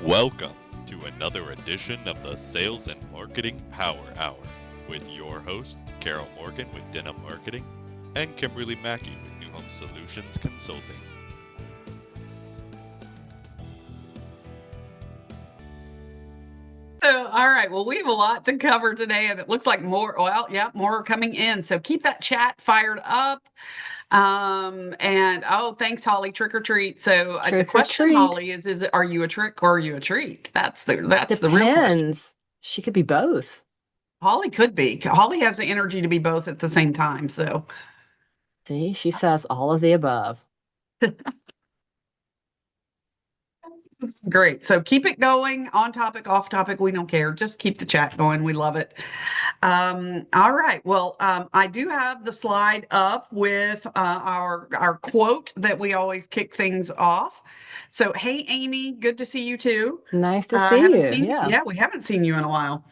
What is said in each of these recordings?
Welcome to another edition of the Sales and Marketing Power Hour with your host, Carol Morgan with Denim Marketing and Kimberly Mackey with New Home Solutions Consulting. All right. Well, we have a lot to cover today, and it looks like more. Well, yeah, more are coming in. So keep that chat fired up. Thanks, Holly. Trick or treat. So the Trick or question, treat. Holly, is it are you a trick or are you a treat? That's the real question. Depends. She could be both. Holly could be. Holly has the energy to be both at the same time. So See, she says all of the above. great. So keep it going, on topic, off topic. We don't care. Just keep the chat going. We love it. All right. Well, I do have the slide up with our quote that we always kick things off. So, hey, Amy, good to see you too. Nice to see you. Yeah, we haven't seen you in a while.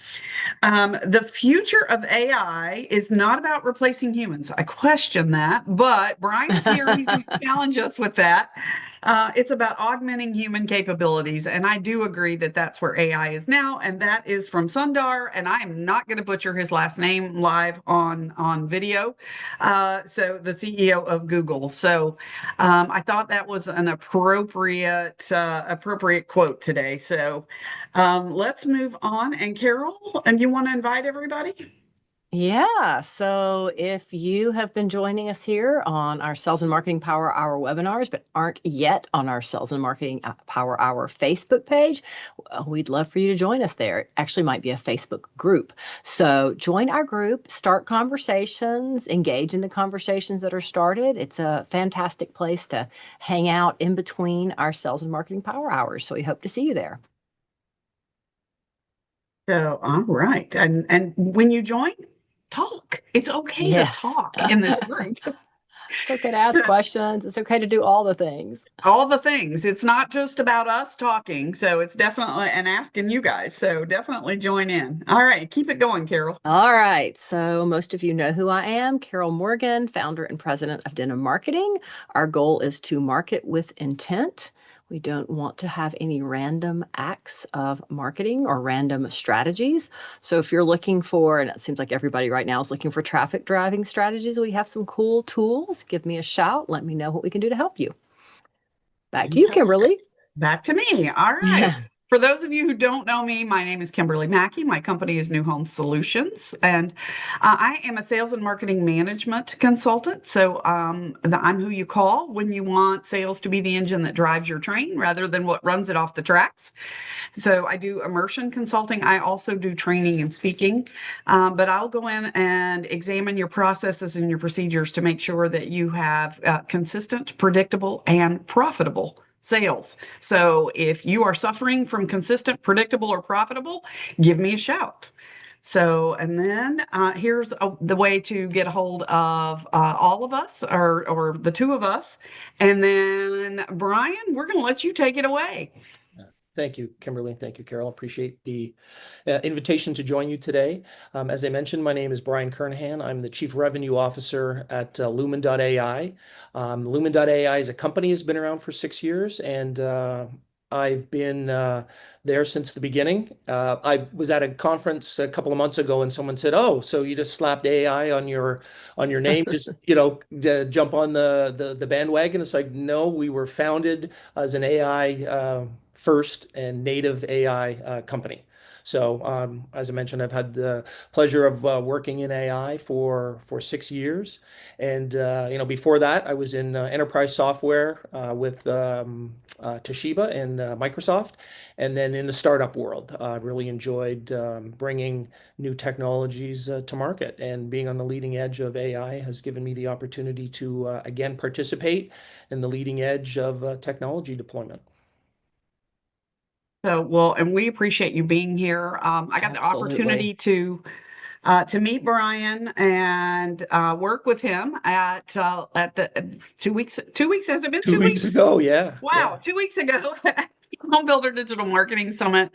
The future of AI is not about replacing humans. I question that, but Brian's here. He's going to challenge us with that. It's about augmenting human capabilities. And I do agree that that's where AI is now. And that is from Sundar. And I am not going to butcher his last name live on video. So the CEO of Google. So I thought that was an appropriate quote today. So let's move on. And Carol, and you want to invite everybody? Yeah. So if you have been joining us here on our Sales and Marketing Power Hour webinars, but aren't yet on our Sales and Marketing Power Hour Facebook page, we'd love for you to join us there. It actually might be a Facebook group. So join our group, start conversations, engage in the conversations that are started. It's a fantastic place to hang out in between our Sales and Marketing Power Hours. So we hope to see you there. So, all right. And when you join, talk. It's okay to talk in this group. It's okay to ask questions. It's okay to do all the things. All the things. It's not just about us talking. So it's definitely, and asking you guys. So definitely join in. All right. Keep it going, Carol. All right. So most of you know who I am, Carol Morgan, founder and president of Denim Marketing. Our goal is to market with intent. We don't want to have any random acts of marketing or random strategies. So if you're looking for, and it seems like everybody right now is looking for traffic driving strategies, we have some cool tools. Give me a shout. Let me know what we can do to help you. Back to you, Kimberly. Back to me. All right. For those of you who don't know me, my name is Kimberly Mackey. My company is New Home Solutions, and I am a sales and marketing management consultant. So I'm who you call when you want sales to be the engine that drives your train rather than what runs it off the tracks. So I do immersion consulting. I also do training and speaking, but I'll go in and examine your processes and your procedures to make sure that you have consistent, predictable, and profitable sales. So if you are suffering from consistent, predictable, or profitable, give me a shout. So, and then here's the way to get a hold of all of us or the two of us. And then Brian, we're going to let you take it away. Thank you, Kimberly. Thank you, Carol. Appreciate the invitation to join you today. As I mentioned, my name is Brian Kernahan. I'm the Chief Revenue Officer at Lumen.ai. Lumen.ai is a company that's been around for 6 years, and I've been there since the beginning. I was at a conference a couple of months ago, and someone said, "Oh, so you just slapped AI on your name? Just jump on the bandwagon?" It's like, no, we were founded as an AI first and native AI company. So as I mentioned, I've had the pleasure of working in AI for 6 years, and before that, I was in enterprise software with Toshiba and Microsoft, and then in the startup world. I really enjoyed bringing new technologies to market, and being on the leading edge of AI has given me the opportunity to again participate in the leading edge of technology deployment. So, well, and we appreciate you being here. I got the opportunity to meet Brian and work with him at the 2 weeks. 2 weeks has it been? 2 weeks ago, yeah. Wow, 2 weeks ago Home Builder Digital Marketing Summit,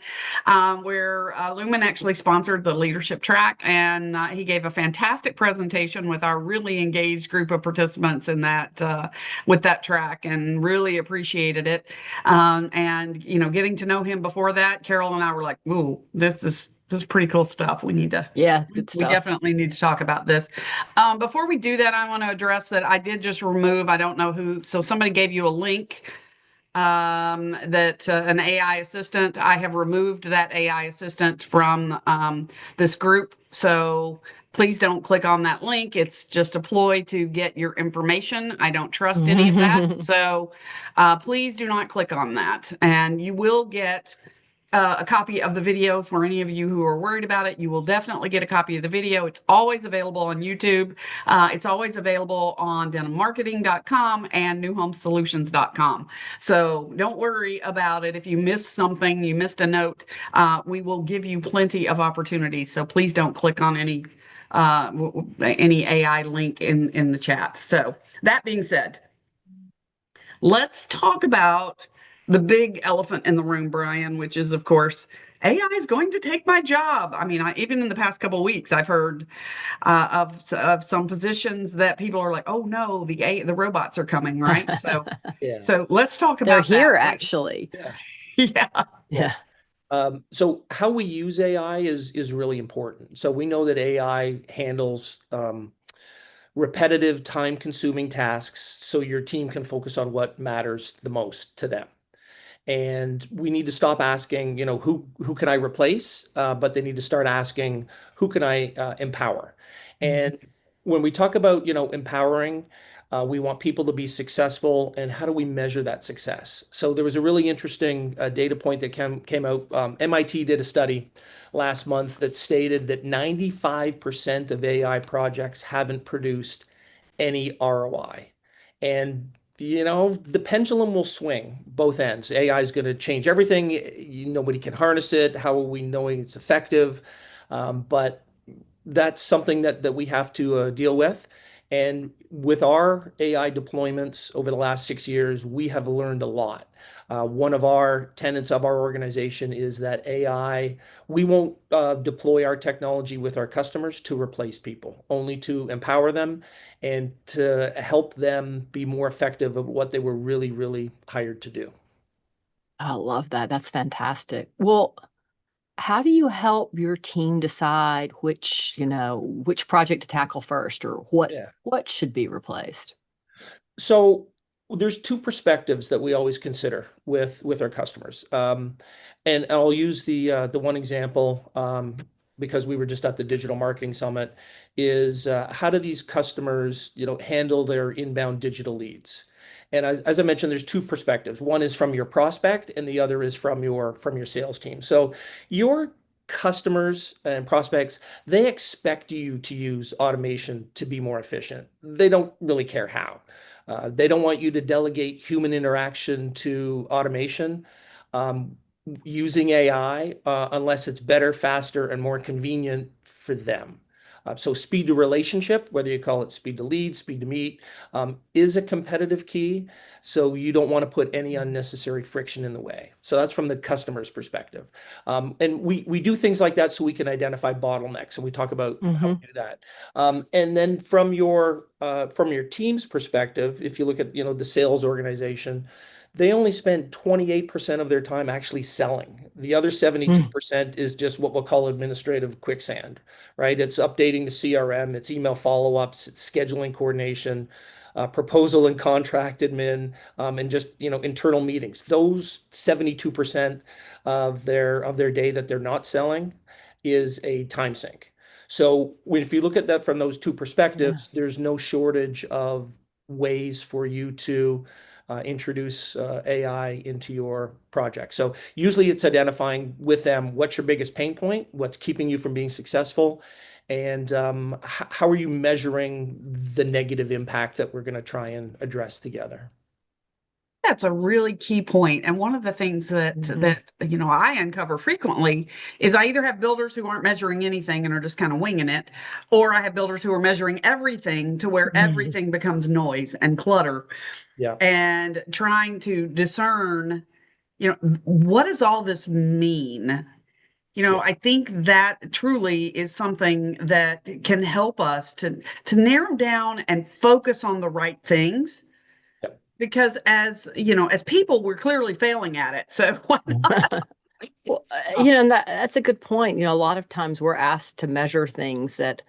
where Lumen actually sponsored the leadership track, and he gave a fantastic presentation with our really engaged group of participants in that with that track, and really appreciated it. And getting to know him before that, Carol and I were like, "Ooh, this is pretty cool stuff. We need to." Yeah, it's good We stuff. definitely need to talk about this. Before we do that, I want to address that I did just remove, I don't know who, so somebody gave you a link that an AI assistant. I have removed that AI assistant from this group. So please don't click on that link. It's just a ploy to get your information. I don't trust any of that. So please do not click on that. And you will get a copy of the video for any of you who are worried about it. You will definitely get a copy of the video. It's always available on YouTube. It's always available on denimmarketing.com and newhomesolutions.com. So don't worry about it. If you missed something, you missed a note, we will give you plenty of opportunities. So please don't click on any AI link in the chat. So that being said, let's talk about the big elephant in the room, Brian, which is, of course, AI is going to take my job. I mean, even in the past couple of weeks, I've heard of some positions that people are like, "Oh no, the robots are coming," right? So, Yeah. so let's talk They're about here, that. actually. Yeah. Yeah. Yeah. So how we use AI is really important. So we know that AI handles repetitive, time-consuming tasks, so your team can focus on what matters the most to them. And we need to stop asking, who can I replace? But they need to start asking, who can I empower? And when we talk about, empowering, we want people to be successful, and how do we measure that success? So there was a really interesting data point that came out. MIT did a study last month that stated that 95% of AI projects haven't produced any ROI. And the pendulum will swing both ends. AI is going to change everything. Nobody can harness it. How are we knowing it's effective? But that's something that we have to deal with. And with our AI deployments over the last 6 years, we have learned a lot. One of our tenets of our organization is that AI, we won't deploy our technology with our customers to replace people, only to empower them and to help them be more effective at what they were really, really hired to do. I love that. That's fantastic. Well, how do you help your team decide which project to tackle first, or Yeah. what should be replaced? So there's two perspectives that we always consider with our customers. And I'll use the one example because we were just at the Digital Marketing Summit, is how do these customers, handle their inbound digital leads? And as I mentioned, there's two perspectives. One is from your prospect, and the other is from your sales team. So your customers and prospects, they expect you to use automation to be more efficient. They don't really care how. They don't want you to delegate human interaction to automation using AI unless it's better, faster, and more convenient for them. So speed to relationship, whether you call it speed to lead, speed to meet, is a competitive key. So you don't want to put any unnecessary friction in the way. So that's from the customer's perspective. And we do things like that so we can identify bottlenecks, and we talk about how we do that. And then from your team's perspective, if you look at the sales organization, they only spend 28% of their time actually selling. The other 72% is just what we'll call administrative quicksand, right? It's updating the CRM, it's email follow-ups, it's scheduling coordination, proposal and contract admin, and just internal meetings. Those 72% of their day that they're not selling is a time sink. So if you look at that from those two perspectives, there's no shortage of ways for you to introduce AI into your project. So usually it's identifying with them what's your biggest pain point, what's keeping you from being successful, and how are you measuring the negative impact that we're going to try and address together. That's a really key point. And one of the things that I uncover frequently is I either have builders who aren't measuring anything and are just kind of winging it, or I have builders who are measuring everything to where everything becomes noise and clutter. Yeah. And trying to discern what does all this mean? I think that truly is something that can help us to narrow down and focus on the right things. Yep. Because as people, we're clearly failing at it. So why not? Well, and that's a good point. A lot of times we're asked to measure things that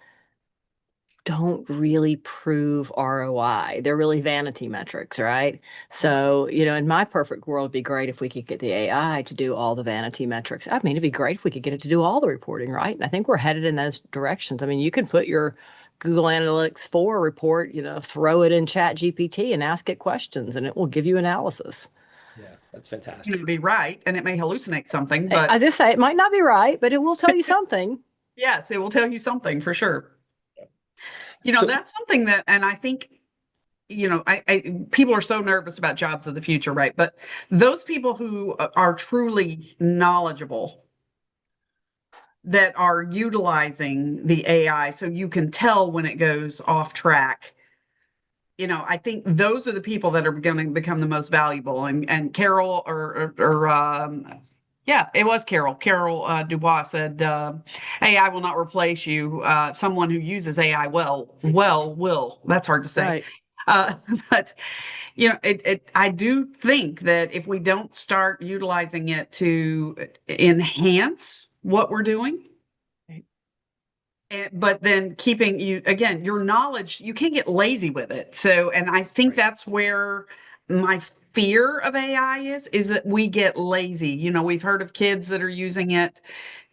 don't really prove ROI. They're really vanity metrics, right? So, in my perfect world, it'd be great if we could get the AI to do all the vanity metrics. I mean, it'd be great if we could get it to do all the reporting, right? And I think we're headed in those directions. I mean, you can put your Google Analytics 4 report, throw it in Chat GPT and ask it questions, and it will give you analysis. Yeah, that's fantastic. It'll be right, and it may hallucinate something, I but was just say it might not be right, but it will tell you something. yes, it will tell you something for sure. So- That's something that, and I think, people are so nervous about jobs of the future, right? But those people who are truly knowledgeable, that are utilizing the AI, so you can tell when it goes off track. I think those are the people that are going to become the most valuable. And Carol yeah, it was Carol. Carol Dubois said, AI will not replace you. Someone who uses AI well will. That's hard to say. Right. But I do think that if we don't start utilizing it to enhance what we're doing, but then keeping your knowledge, you can't get lazy with it. So, and I think that's where my fear of AI is that we get lazy. We've heard of kids that are using it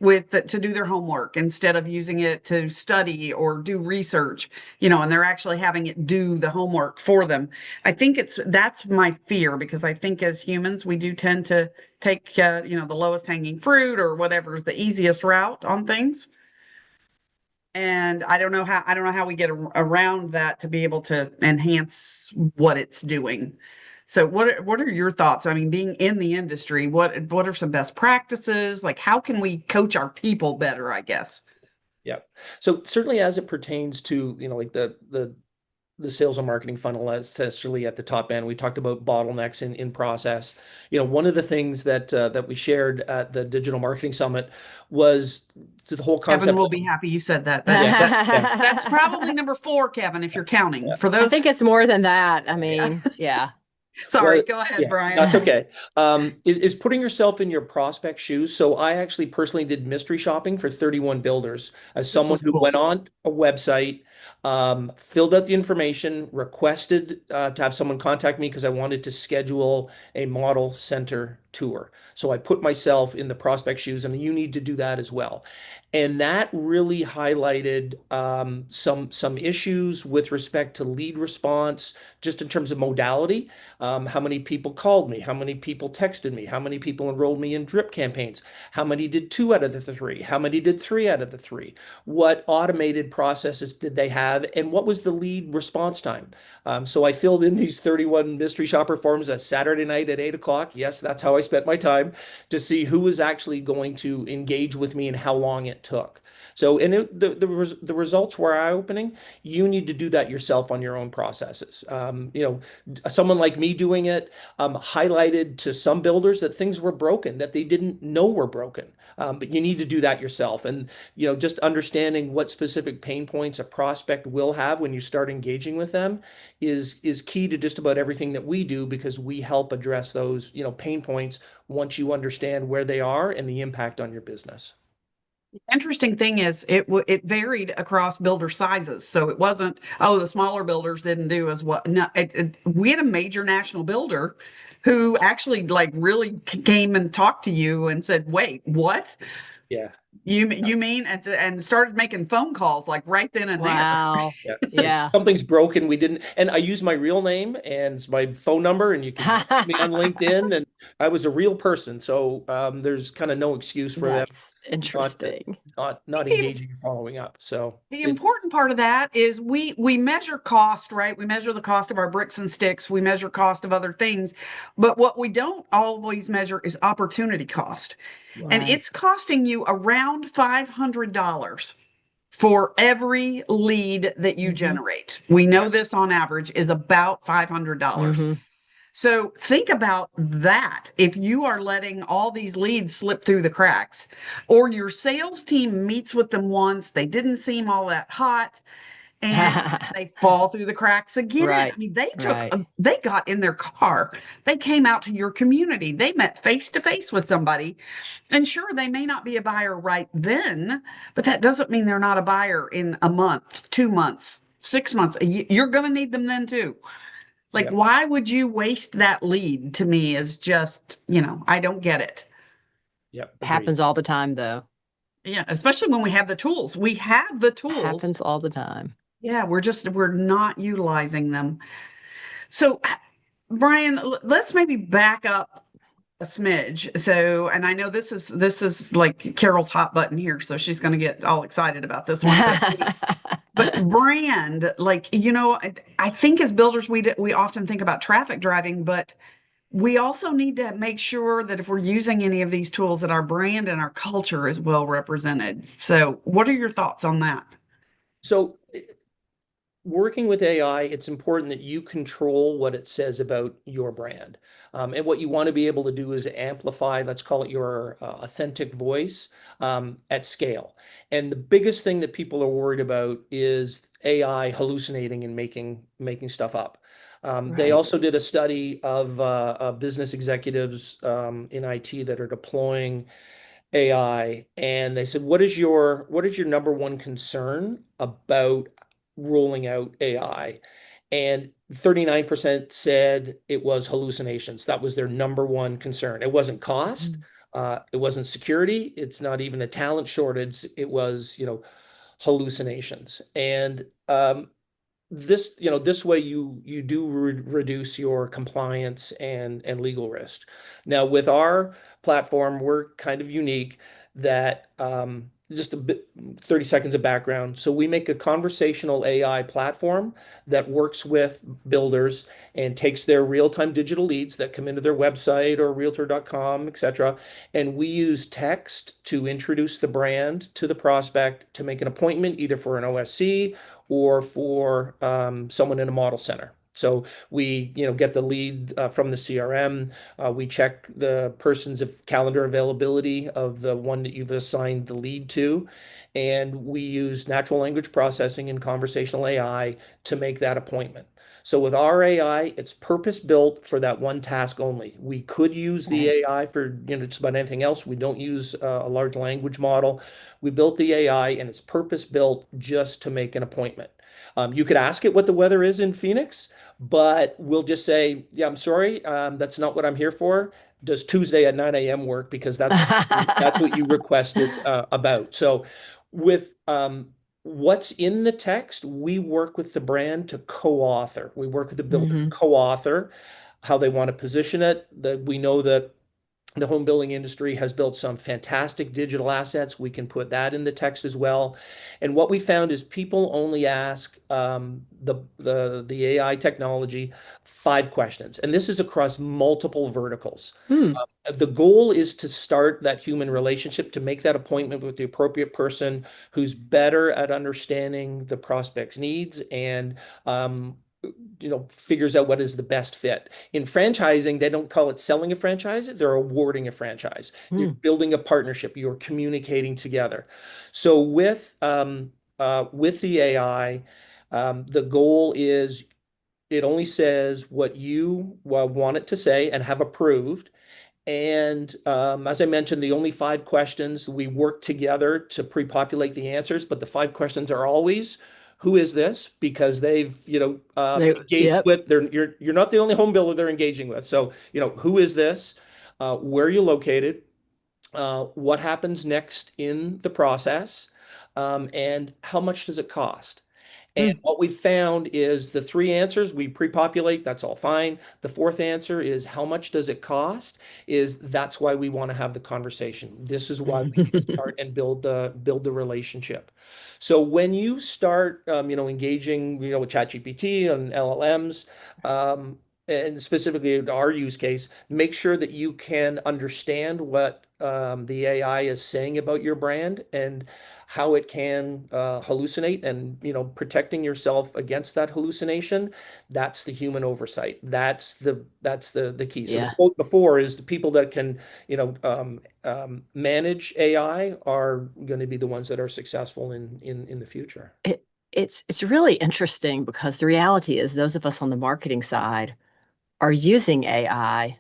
to do their homework instead of using it to study or do research, and they're actually having it do the homework for them. I think that's my fear, because I think as humans, we do tend to take, the lowest hanging fruit or whatever is the easiest route on things. And I don't know how we get around that to be able to enhance what it's doing. So what are your thoughts? I mean, being in the industry, what are some best practices? Like, how can we coach our people better, I guess? Yeah. So certainly as it pertains to, like the sales and marketing funnel, essentially at the top end, we talked about bottlenecks in process. One of the things that we shared at the Digital Marketing Summit was the whole concept. Kevin will be happy you said that. That's probably number 4, Kevin, if you're counting. For those, I think it's more than that. I mean, yeah. Sorry, go ahead, Brian. That's okay. Is putting yourself in your prospect shoes. So I actually personally did mystery shopping for 31 builders as someone who went on a website, filled out the information, requested to have someone contact me because I wanted to schedule a model center tour. So I put myself in the prospect shoes, and you need to do that as well. And that really highlighted some issues with respect to lead response, just in terms of modality. How many people called me? How many people texted me? How many people enrolled me in drip campaigns? How many did 2 out of the 3? How many did 3 out of the 3? What automated processes did they have? And what was the lead response time? So I filled in these 31 mystery shopper forms a Saturday night at 8 o'clock. Yes, that's how I spent my time, to see who was actually going to engage with me and how long it took. So, and the results were eye-opening. You need to do that yourself on your own processes. Someone like me doing it highlighted to some builders that things were broken that they didn't know were broken. But you need to do that yourself. And, just understanding what specific pain points a prospect will have when you start engaging with them is key to just about everything that we do, because we help address those, pain points once you understand where they are and the impact on your business. Interesting thing is it varied across builder sizes. So it wasn't, the smaller builders didn't do as well. No, we had a major national builder who actually really came and talked to you and said, wait, what? Yeah. You mean, and started making phone calls right then and there. Wow. Yeah. Something's broken. We didn't, and I use my real name and my phone number, and you can find me on LinkedIn, and I was a real person. So there's kind of no excuse for That's interesting. not engaging and following up. So the important part of that is we measure cost, right? We measure the cost of our bricks and sticks. We measure cost of other things, but what we don't always measure is opportunity cost. Right. And it's costing you around $500 for every lead that you generate. We know this on average is about $500. So think about that. If you are letting all these leads slip through the cracks, or your sales team meets with them once, they didn't seem all that hot, and they fall through the cracks again. Right, I mean, right. they got in their car, they came out to your community, they met face to face with somebody. And sure, they may not be a buyer right then, but that doesn't mean they're not a buyer in a month, 2 months, 6 months. You're going to need them then too. Like, Yep. why would you waste that lead? To me is just, I don't get it. Yep. Agreed. Happens all the time, though. Yeah, especially when we have the tools. We have the tools. Happens all the time. Yeah, we're not utilizing them. So, Brian, let's maybe back up a smidge. So, and I know this is like Carol's hot button here, so she's going to get all excited about this one. But brand, like, I think as builders, we often think about traffic driving, but we also need to make sure that if we're using any of these tools, that our brand and our culture is well represented. So, what are your thoughts on that? So working with AI, it's important that you control what it says about your brand. And what you want to be able to do is amplify, let's call it your authentic voice at scale. And the biggest thing that people are worried about is AI hallucinating and making stuff up. They Right. also did a study of business executives in IT that are deploying AI, and they said, what is your number one concern about rolling out AI? And 39% said it was hallucinations. That was their number one concern. It wasn't cost, it wasn't security, it's not even a talent shortage. It was, hallucinations. And this way you do reduce your compliance and legal risk. Now with our platform, we're kind of unique that just a bit 30 seconds of background. So we make a conversational AI platform that works with builders and takes their real-time digital leads that come into their website or realtor.com, etc. And we use text to introduce the brand to the prospect to make an appointment either for an OSC or for someone in a model center. So we, get the lead from the CRM. We check the person's calendar availability of the one that you've assigned the lead to, and we use natural language processing and conversational AI to make that appointment. So with our AI, it's purpose built for that one task only. We could use the AI for just about anything else. We don't use a large language model. We built the AI and it's purpose built just to make an appointment. You could ask it what the weather is in Phoenix, but we'll just say, yeah, I'm sorry, that's not what I'm here for. Does Tuesday at 9 a.m. work? Because that's what you requested about. So with what's in the text, we work with the brand to co-author. We work with the builder to co-author how they want to position it. That we know that the home building industry has built some fantastic digital assets. We can put that in the text as well. And what we found is people only ask the AI technology 5 questions, and this is across multiple verticals. The goal is to start that human relationship, to make that appointment with the appropriate person who's better at understanding the prospect's needs and figures out what is the best fit. In franchising, they don't call it selling a franchise, they're awarding a franchise. You're building a partnership, you're communicating together. So with the AI, the goal is it only says what you want it to say and have approved. And as I mentioned, the only 5 questions, we work together to pre-populate the answers, but the 5 questions are always, who is this? Because they've, engaged with, you're not the only home builder they're engaging with. So, who is this? Where are you located? What happens next in the process? And how much does it cost? And what we found is the 3 answers we pre-populate, that's all fine. The 4th answer is how much does it cost? That's why we want to have the conversation. This is why we can start and build the relationship. So when you start engaging with ChatGPT and LLMs, and specifically in our use case, make sure that you can understand what the AI is saying about your brand and how it can hallucinate, and protecting yourself against that hallucination. That's the human oversight. That's the key. So the Yeah. quote before is the people that can manage AI are going to be the ones that are successful in the future. It's really interesting because the reality is those of us on the marketing side are using AI.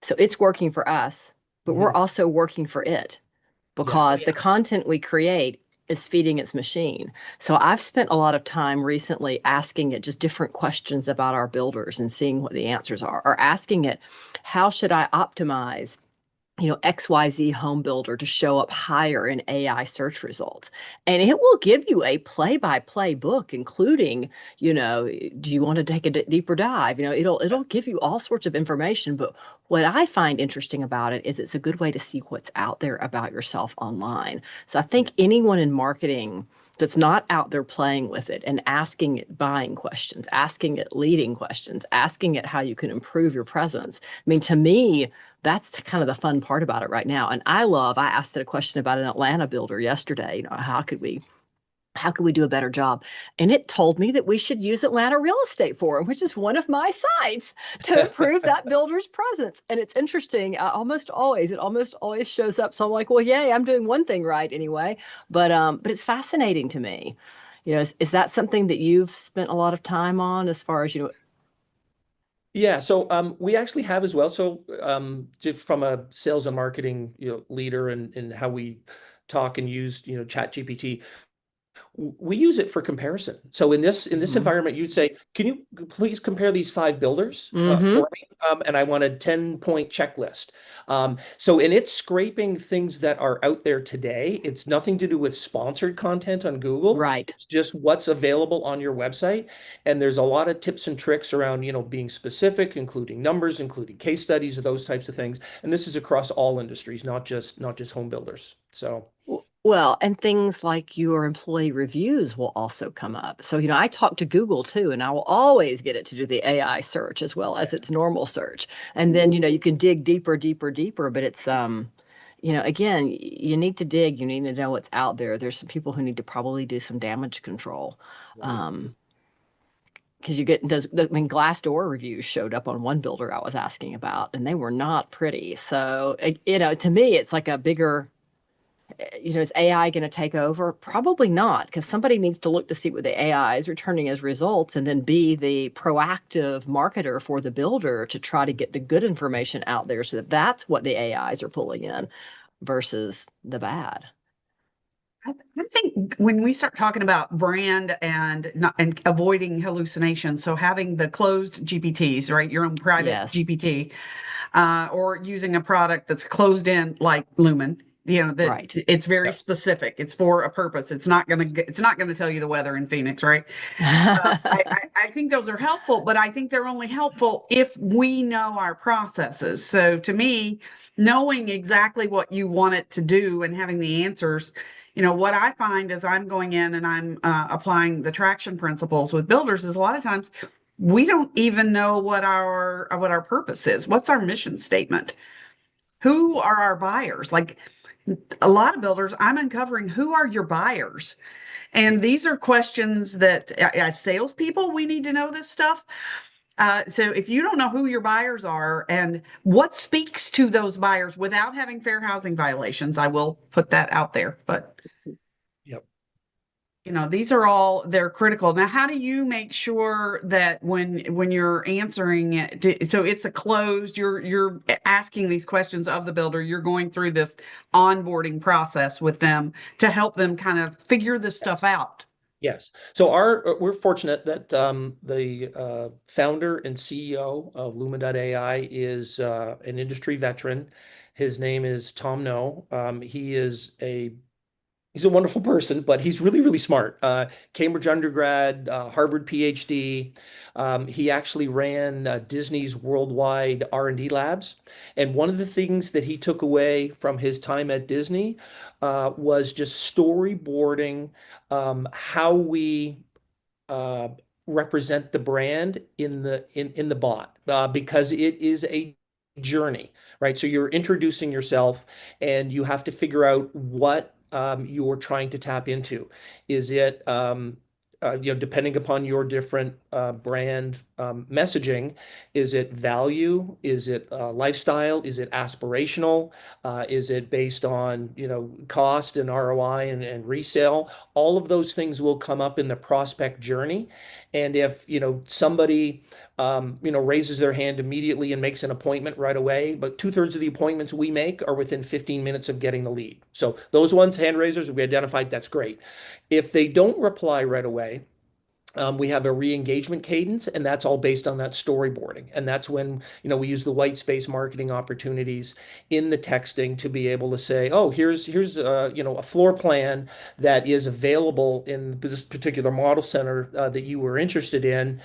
So it's working for us, but we're Mhm. also working for it Yeah. because the content we create is feeding its machine. So I've spent a lot of time recently asking it just different questions about our builders and seeing what the answers are, or asking it, how should I optimize XYZ home builder to show up higher in AI search results. And it will give you a play-by-play book, including, do you want to take a deeper dive? It'll give you all sorts of information. But what I find interesting about it is it's a good way to see what's out there about yourself online. So I think anyone in marketing that's not out there playing with it and asking it buying questions, asking it leading questions, asking it how you can improve your presence. I mean, to me, that's kind of the fun part about it right now. And I asked it a question about an Atlanta builder yesterday. How could we do a better job? And it told me that we should use Atlanta Real Estate Forum, which is one of my sites, to improve that builder's presence. And it's interesting. It almost always shows up. So I'm like, well, yay, I'm doing one thing right anyway. But it's fascinating to me. Is that something that you've spent a lot of time on as far as, Yeah, so we actually have as well. So just from a sales and marketing leader, and how we talk and use Chat GPT, we use it for comparison. So in this Mhm. environment, you'd say, "Can you please compare these 5 builders mm-hmm, for me?" And I want a 10-point checklist. And it's scraping things that are out there today. It's nothing to do with sponsored content on Google. right. It's just what's available on your website. And there's a lot of tips and tricks around being specific, including numbers, including case studies, those types of things. And this is across all industries, not just home builders. So. Well, and things like your employee reviews will also come up. So, I talk to Google too, and I will always get it to do the AI search as well as its normal search. And then, you can dig deeper, deeper, deeper, but it's again, you need to dig, you need to know what's out there. There's some people who need to probably do some damage control. Um, because you get those, I mean, Glassdoor reviews showed up on one builder I was asking about, and they were not pretty. So, to me, it's like a bigger, is AI going to take over? Probably not, because somebody needs to look to see what the AI is returning as results and then be the proactive marketer for the builder to try to get the good information out there so that that's what the AIs are pulling in versus the bad. I think when we start talking about brand and not and avoiding hallucination, so having the closed GPTs, right, your own private Yes, GPT, or using a product that's closed in like Lumen, that right. it's very Yeah. specific. It's for a purpose. It's not gonna tell you the weather in Phoenix, right? I think those are helpful, but I think they're only helpful if we know our processes. So to me, knowing exactly what you want it to do and having the answers, what I find as I'm going in and I'm applying the traction principles with builders is a lot of times we don't even know what our purpose is. What's our mission statement? Who are our buyers? Like a lot of builders, I'm uncovering who are your buyers. And these are questions that as salespeople, we need to know this stuff. So if you don't know who your buyers are and what speaks to those buyers without having fair housing violations, I will put that out there. But Yep. these they're critical. Now, how do you make sure that when you're answering it, so it's a closed, you're asking these questions of the builder, you're going through this onboarding process with them to help them kind of figure this stuff out? Yes. So we're fortunate that the founder and CEO of Lumen.ai is an industry veteran. His name is Tom No. He's a wonderful person, but he's really, really smart. Cambridge undergrad, Harvard PhD. He actually ran Disney's worldwide R&D labs. And one of the things that he took away from his time at Disney was just storyboarding how we uh, represent the brand in the bot, because it is a journey, right? So you're introducing yourself and you have to figure out what you're trying to tap into. Is it, depending upon your different brand messaging, is it value? Is it lifestyle? Is it aspirational? Is it based on, cost and ROI and resale? All of those things will come up in the prospect journey. And if, somebody raises their hand immediately and makes an appointment right away. But 2/3 of the appointments we make are within 15 minutes of getting the lead. So those ones, hand raisers, we identified, that's great. If they don't reply right away, we have a re-engagement cadence, and that's all based on that storyboarding. And that's when, we use the white space marketing opportunities in the texting to be able to say, oh, here's a floor plan that is available in this particular model center that you were interested in.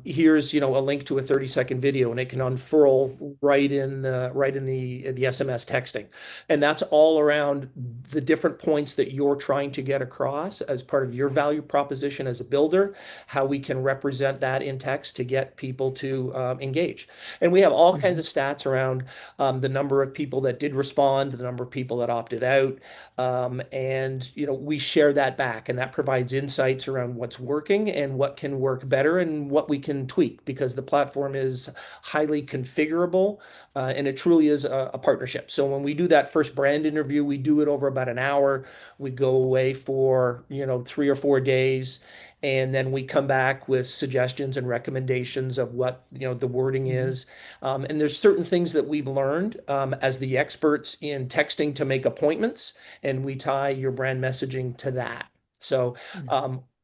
Here's, a link to a 30-second video, and it can unfurl right in the SMS texting. And that's all around the different points that you're trying to get across as part of your value proposition as a builder, how we can represent that in text to get people to engage. And we have all kinds of stats around the number of people that did respond, the number of people that opted out. And, we share that back, and that provides insights around what's working and what can work better and what we can tweak, because the platform is highly configurable and it truly is a partnership. So when we do that first brand interview, we do it over about an hour. We go away for, 3 or 4 days. And then we come back with suggestions and recommendations of what, the wording is. And there's certain things that we've learned as the experts in texting to make appointments, and we tie your brand messaging to that. So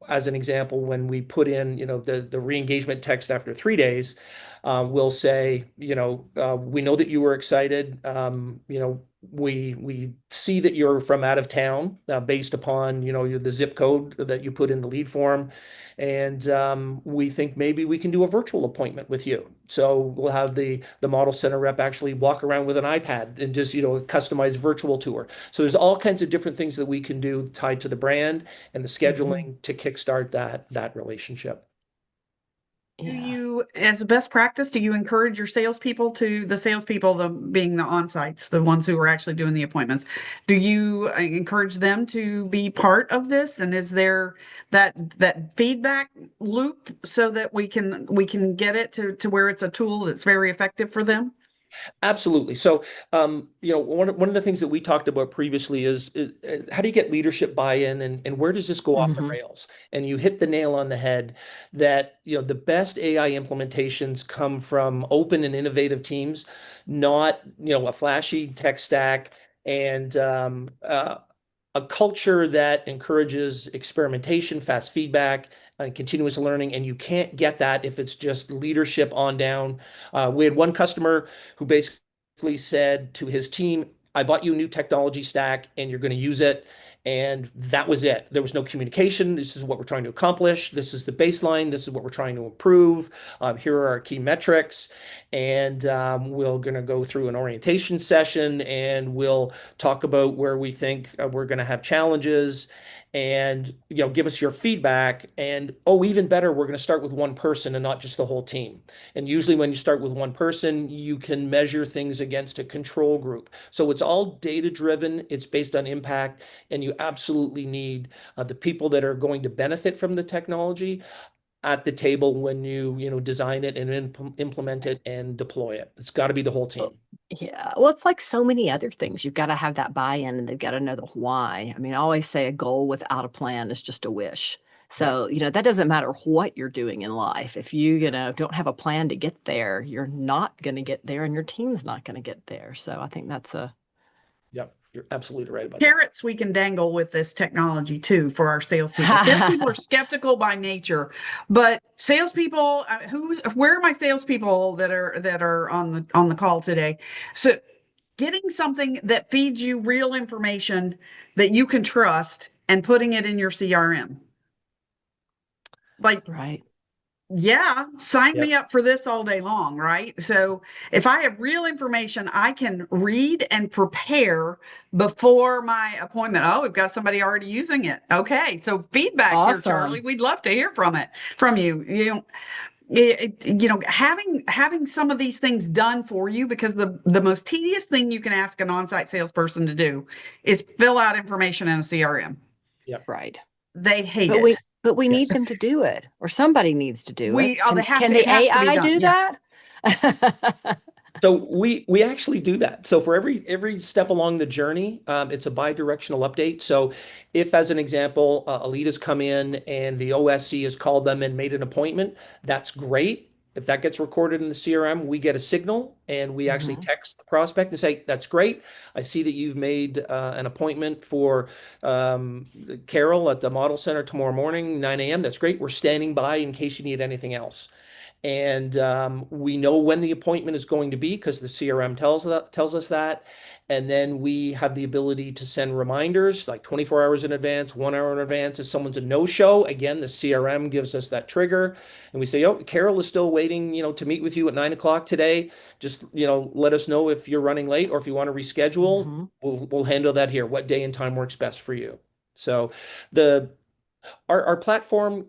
as an example, when we put in, the re-engagement text after 3 days, we'll say, we know that you were excited. We see that you're from out of town based upon, the zip code that you put in the lead form. And we think maybe we can do a virtual appointment with you. So we'll have the model center rep actually walk around with an iPad and just, a customized virtual tour. So there's all kinds of different things that we can do tied to the brand and the scheduling to kickstart that relationship. Do you, as a best practice, do you encourage your salespeople being the on-sites, the ones who are actually doing the appointments? Do you encourage them to be part of this? And is there that feedback loop so that we can get it to where it's a tool that's very effective for them? Absolutely. So, one of the things that we talked about previously is how do you get leadership buy-in, and where does this go off the rails? And you hit the nail on the head that, the best AI implementations come from open and innovative teams, not, a flashy tech stack and a culture that encourages experimentation, fast feedback, and continuous learning. And you can't get that if it's just leadership on down. We had one customer who basically said to his team, I bought you a new technology stack and you're going to use it. And that was it. There was no communication. This is what we're trying to accomplish. This is the baseline. This is what we're trying to improve. Here are our key metrics. And we're going to go through an orientation session, and we'll talk about where we think we're going to have challenges, and give us your feedback. And even better, we're going to start with one person and not just the whole team. And usually when you start with one person, you can measure things against a control group. So it's all data driven, it's based on impact, and you absolutely need the people that are going to benefit from the technology at the table when you design it and implement it and deploy it. It's got to be the whole team. Yeah. Well, it's like so many other things. You've got to have that buy-in, and they've got to know the why. I mean, I always say a goal without a plan is just a wish. So, that doesn't matter what you're doing in life. If you, don't have a plan to get there, you're not going to get there, and your team's not going to get there. So I think that's Yep. You're absolutely right about carrots we can dangle with this technology too for our salespeople. Salespeople are skeptical by nature, but salespeople, where are my salespeople that are on the call today? So getting something that feeds you real information that you can trust and putting it in your CRM. Like, right. Yeah, sign me up for this all day long, right? So if I have real information, I can read and prepare before my appointment. Oh, we've got somebody already using it. Okay, so feedback here, Charlie. We'd love to hear from you. having some of these things done for you, because the most tedious thing you can ask an on-site salesperson to do is fill out information in a CRM. Yep. Right. They hate But it. we Yes. need them to do it, or somebody needs to do it. They have Can to, the it has to be AI done. do Yeah. that? So we actually do that. So for every step along the journey, it's a bi-directional update. So if, as an example, a lead has come in and the OSC has called them and made an appointment, that's great. If that gets recorded in the CRM, we get a signal and we actually Mhm. text the prospect and say, "That's great. I see that you've made an appointment for Carol at the Model Center tomorrow morning, 9 a.m. That's great. We're standing by in case you need anything else." And we know when the appointment is going to be because the CRM tells us that. And then we have the ability to send reminders like 24 hours in advance, 1 hour in advance. If someone's a no-show, again, the CRM gives us that trigger. And we say, "Oh, Carol is still waiting, to meet with you at 9 o'clock today. Just, let us know if you're running late or if you want to reschedule. Mhm. We'll handle that here. What day and time works best for you?" So the our platform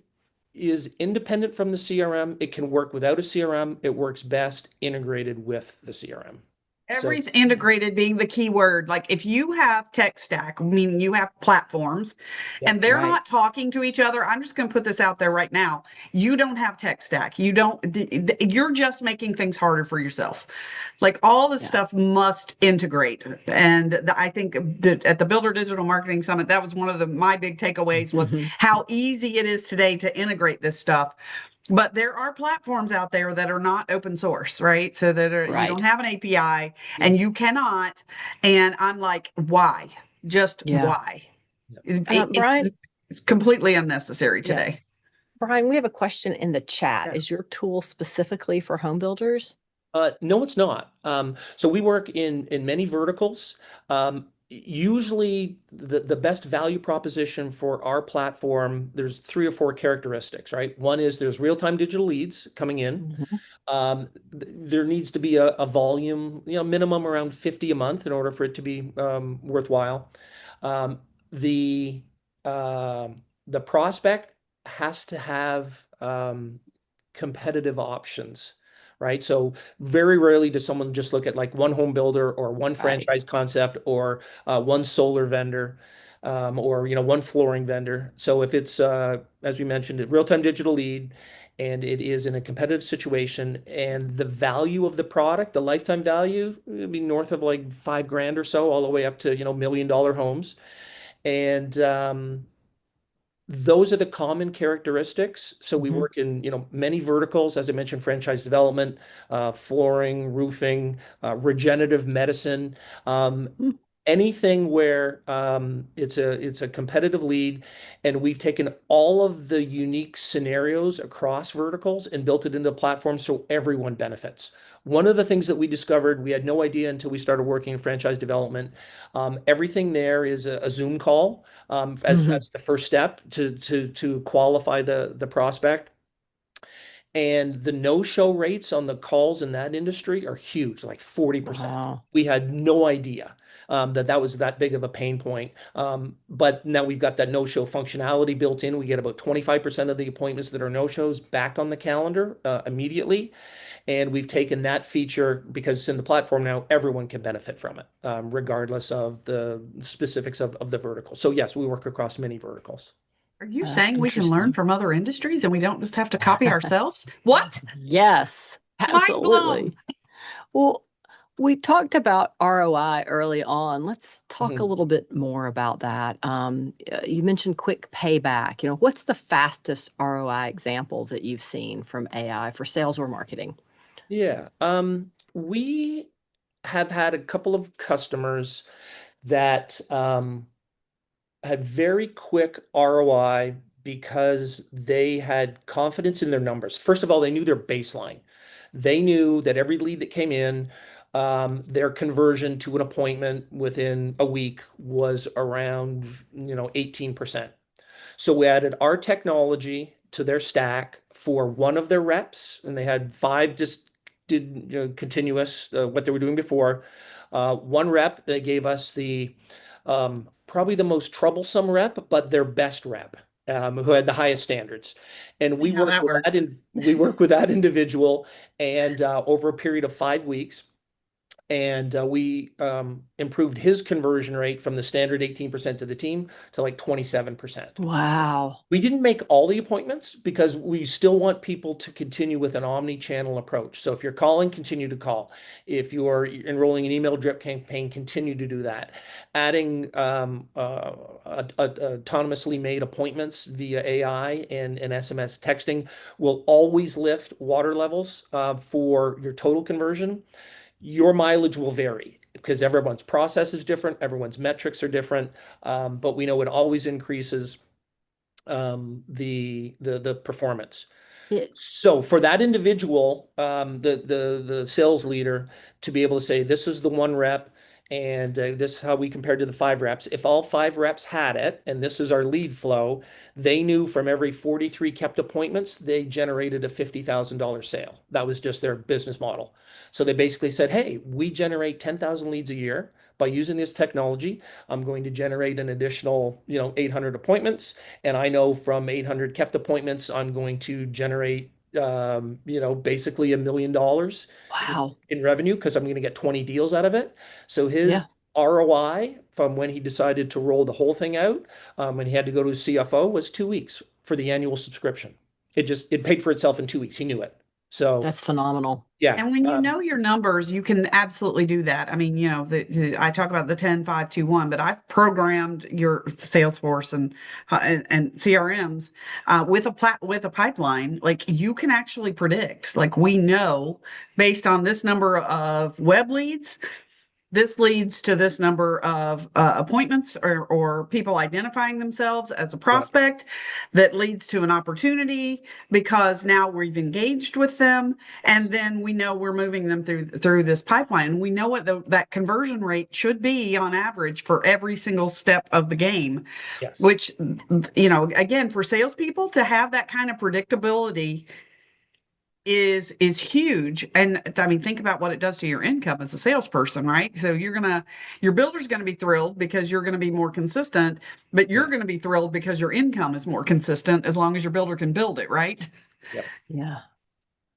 is independent from the CRM. It can work without a CRM. It works best integrated with the CRM. Everything integrated being the key word. Like if you have tech stack, meaning you have platforms, Yep. and they're Right. not talking to each other, I'm just going to put this out there right now. You don't have tech stack. You don't, you're just making things harder for yourself. Like all this Yeah. stuff must integrate. And I think at the Builder Digital Marketing Summit, that was one of my big takeaways was Mhm. how easy it is today to integrate this stuff. But there are platforms out there that are not open source, right? So that you Right. don't have an API and you cannot. And I'm like, why? Just Yeah. why? Brian, It's completely unnecessary Yeah. today. Brian, we have a question in the chat. Yeah. Is your tool specifically for home builders? No, it's not. So we work in many verticals. Usually the best value proposition for our platform, there's 3 or 4 characteristics, right? One is there's real-time digital leads coming in. Mhm. There needs to be a volume, minimum around 50 a month in order for it to be worthwhile. Um, the the prospect has to have competitive options, right? So very rarely does someone just look at like one home builder or one Right. franchise concept or one solar vendor. Or one flooring vendor. So if it's as we mentioned, a real-time digital lead, and it is in a competitive situation, and the value of the product, the lifetime value, would be north of like 5 grand or so, all the way up to $1 million homes, and those are the common characteristics. So we Mhm. work in, many verticals, as I mentioned, franchise development, flooring, roofing, regenerative medicine, Mm. anything where it's a competitive lead, and we've taken all of the unique scenarios across verticals and built it into the platform so everyone benefits. One of the things that we discovered, we had no idea until we started working in franchise development. Everything there is a Zoom call Mhm. as the first step to qualify the prospect. And the no-show rates on the calls in that industry are huge, like 40%. Wow. We had no idea that was that big of a pain point. But now we've got that no-show functionality built in. We get about 25% of the appointments that are no-shows back on the calendar immediately. And we've taken that feature because it's in the platform now, everyone can benefit from it, regardless of the specifics of the vertical. So yes, we work across many verticals. Are you That's saying we can learn interesting. from other industries and we don't just have to copy ourselves? What? Yes, Mind blown. absolutely. Well, we talked about ROI early on. Let's talk a Mhm. little bit more about that. You mentioned quick payback. What's the fastest ROI example that you've seen from AI for sales or marketing? Yeah. We have had a couple of customers that had very quick ROI because they had confidence in their numbers. First of all, they knew their baseline. They knew that every lead that came in, their conversion to an appointment within a week was around, 18%. So we added our technology to their stack for one of their reps, and they had 5 just did continuous what they were doing before. One rep, they gave us the probably the most troublesome rep, but their best rep. who had the highest standards. And we See how worked that with works. we worked with that individual, and over a period of 5 weeks, and we improved his conversion rate from the standard 18% to the team to like 27%. Wow. We didn't make all the appointments because we still want people to continue with an omni-channel approach. So if you're calling, continue to call. If you are enrolling an email drip campaign, continue to do that. Adding autonomously made appointments via AI and SMS texting will always lift water levels for your total conversion. Your mileage will vary because everyone's process is different, everyone's metrics are different, but we know it always increases the performance. It, So for that individual, the sales leader to be able to say, this is the one rep, and this is how we compared to the 5 reps. If all 5 reps had it, and this is our lead flow, they knew from every 43 kept appointments, they generated a $50,000 sale. That was just their business model. So they basically said, hey, we generate 10,000 leads a year. By using this technology, I'm going to generate an additional, 800 appointments. And I know from 800 kept appointments, I'm going to generate, basically $1 million wow. in revenue because I'm going to get 20 deals out of it. So Yeah. his ROI from when he decided to roll the whole thing out, and he had to go to his CFO, was 2 weeks for the annual subscription. It paid for itself in 2 weeks. He knew it. So That's phenomenal. yeah. And when you know your numbers, you can absolutely do that. I mean, I talk about the 10-5-2-1, but I've programmed your Salesforce and CRMs with a pipeline. Like you can actually predict. Like we know based on this number of web leads, this leads to this number of appointments or people identifying themselves as a prospect that leads to an opportunity because now we've engaged with them. And then we know we're moving them through this pipeline. We know what that conversion rate should be on average for every single step of the game, Yes. which, again, for salespeople to have that kind of predictability is huge. And I mean, think about what it does to your income as a salesperson, right? So your builder's going to be thrilled because you're going to be more consistent, but you're going to be thrilled because your income is more consistent as long as your builder can build it, right? Yep. Yeah.